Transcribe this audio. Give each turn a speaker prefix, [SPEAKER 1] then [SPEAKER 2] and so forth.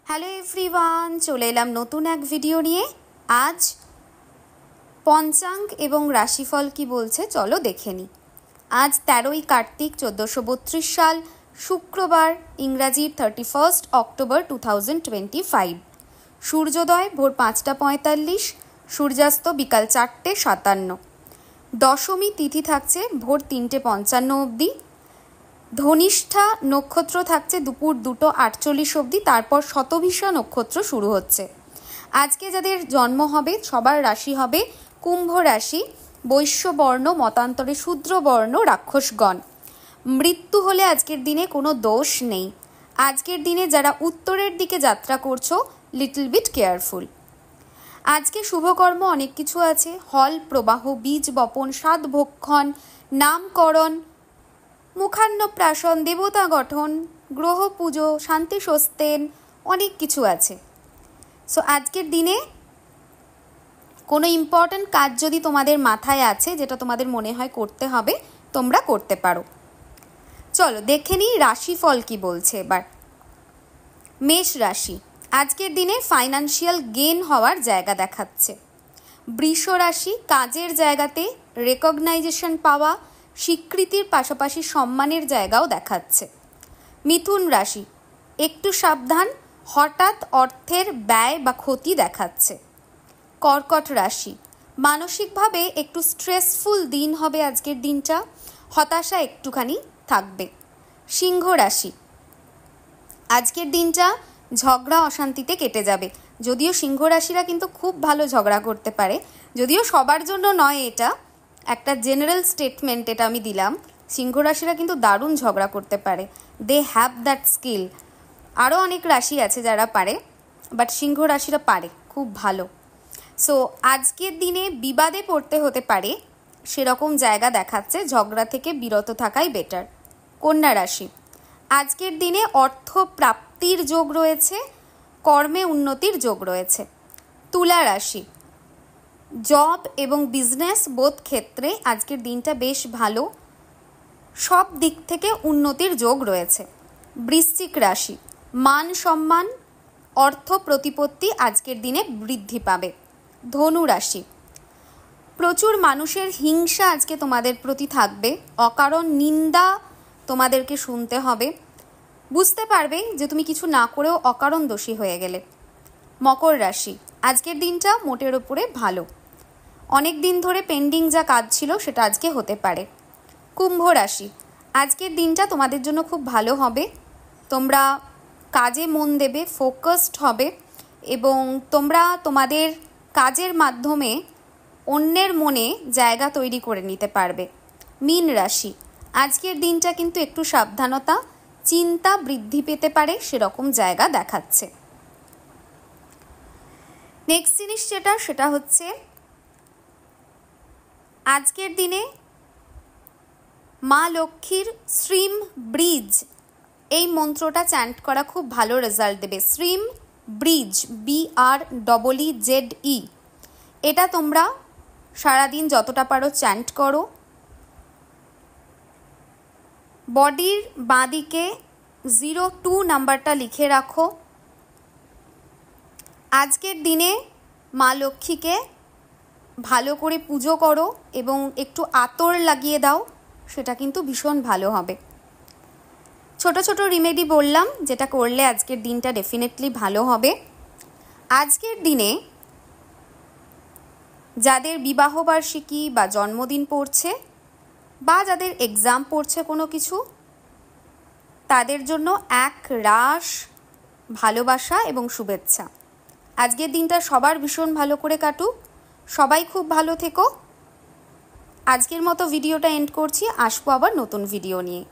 [SPEAKER 1] Hello everyone, চলে এলাম নতুন এক ভিডিও নিয়ে। আজ পঞ্চাঙ্গ এবং রাশিফল কি বলছে চলো দেখে নিই। আজ 13ই কার্তিক 1432 সাল, শুক্রবার, ইংরাজির 31 অক্টোবর 2025। সূর্যোদয় ভোর 5টা 45, সূর্যাস্ত বিকাল 4টে 57। দশমী তিথি থাকছে ভোর 3টে 55 অবধি। ধনিষ্ঠা নক্ষত্র থাকছে দুপুর 2টো 48 অবধি, তারপর শতভিষা নক্ষত্র শুরু হচ্ছে। আজকে যাদের জন্ম হবে সবার রাশি হবে কুম্ভ রাশি, বৈশ্য বর্ণ, মতান্তরে শূদ্র বর্ণ, রাক্ষসগণ। মৃত্যু হলে আজকের দিনে কোনো দোষ নেই। আজকের দিনে যারা উত্তরের দিকে যাত্রা করছো, লিটল বিট কেয়ারফুল। আজকে শুভকর্ম অনেক কিছু আছে। হল প্রবাহ, বীজ বপন, সাত ভক্ষণ, নামকরণ, মুখান্নপ্রাশন, দেবতা গঠন, গ্রহ পুজো, শান্তি সস্তেন, অনেক কিছু আছে। সো আজকের দিনে কোনো ইম্পর্ট্যান্ট কাজ যদি তোমাদের মাথায় আছে, যেটা তোমাদের মনে হয় করতে হবে, তোমরা করতে পারো। চলো দেখে নিই রাশিফল কি বলছে এবার। মেষ রাশি, আজকের দিনে ফাইন্যান্সিয়াল গেইন হওয়ার জায়গা দেখাচ্ছে। বৃষ রাশি, কাজের জায়গাতে রেকগনাইজেশন পাওয়া, স্বীকৃতির পাশাপাশি সম্মানের জায়গাও দেখাচ্ছে। মিথুন রাশি, একটু সাবধান, হঠাৎ অর্থের ব্যয় বা ক্ষতি দেখাচ্ছে। কর্কট রাশি, মানসিকভাবে একটু স্ট্রেসফুল দিন হবে আজকের দিনটা, হতাশা একটুখানি থাকবে। সিংহ রাশি, আজকের দিনটা ঝগড়া অশান্তিতে কেটে যাবে। যদিও সিংহ রাশিরা কিন্তু খুব ভালো ঝগড়া করতে পারে, যদিও সবার জন্য নয়, এটা একটা জেনারেল স্টেটমেন্ট এটা আমি দিলাম। সিংহ রাশিরা কিন্তু দারুণ ঝগড়া করতে পারে, দে হ্যাভ দ্যাট স্কিল। আরও অনেক রাশি আছে যারা পারে, বাট সিংহ রাশিরা পারে, খুব ভালো। সো আজকের দিনে বিবাদে পড়তে হতে পারে, সেরকম জায়গা দেখাচ্ছে। ঝগড়া থেকে বিরত থাকাই বেটার। কন্যা রাশি, আজকের দিনে অর্থ প্রাপ্তির যোগ রয়েছে, কর্মে উন্নতির যোগ রয়েছে। তুলা রাশি, জব এবং বিজনেস বোধ ক্ষেত্রে আজকের দিনটা বেশ ভালো, সব দিক থেকে উন্নতির যোগ রয়েছে। বৃশ্চিক রাশি, মান সম্মান, অর্থ প্রতিপত্তি আজকের দিনে বৃদ্ধি পাবে। ধনু রাশি, প্রচুর মানুষের হিংসা আজকে তোমাদের প্রতি থাকবে, অকারণ নিন্দা তোমাদেরকে শুনতে হবে। বুঝতে পারবে যে তুমি কিছু না করেও অকারণ দোষী হয়ে গেলে। মকর রাশি, আজকের দিনটা মোটের ওপরে ভালো, অনেক দিন ধরে পেন্ডিং যা কাজ ছিল সেটা আজকে হতে পারে। কুম্ভ রাশি, আজকের দিনটা তোমাদের জন্য খুব ভালো হবে, তোমরা কাজে মন দেবে, ফোকাসড হবে এবং তোমরা তোমাদের কাজের মাধ্যমে অন্যের মনে জায়গা তৈরি করে নিতে পারবে। মীন রাশি, আজকের দিনটা কিন্তু একটু সাবধানতা, চিন্তা বৃদ্ধি পেতে পারে, সেরকম জায়গা দেখাচ্ছে। নেক্সট জিনিস সেটা হচ্ছে আজকের দিনে মা লক্ষ্মীর শ্রীম ব্রিজ এই মন্ত্রটা চ্যান্ট করা খুব ভালো রেজাল্ট দেবে। শ্রীম ব্রিজ, BREEZE, এটা তোমরা সারাদিন যতটা পারো চ্যান্ট করো। বডির বাঁদিকে 02 নাম্বারটা লিখে রাখো। আজকের দিনে মা লক্ষ্মীকে ভালো করে পুজো করো এবং একটু আতর লাগিয়ে দাও, সেটা কিন্তু ভীষণ ভালো হবে। ছোট ছোট রিমেডি বললাম, যেটা করলে আজকের দিনটা ডেফিনেটলি ভালো হবে। আজকের দিনে যাদের বিবাহবার্ষিকী বা জন্মদিন পড়ছে বা যাদের এক্সাম পড়ছে কোনো কিছু, তাদের জন্য এক রাশ ভালোবাসা এবং শুভেচ্ছা। আজকের দিনটা সবার ভীষণ ভালো করে কাটুক, সবাই খুব ভালো থেকো। আজকের মতো ভিডিওটা এন্ড করছি, আসবো আবার নতুন ভিডিও নিয়ে।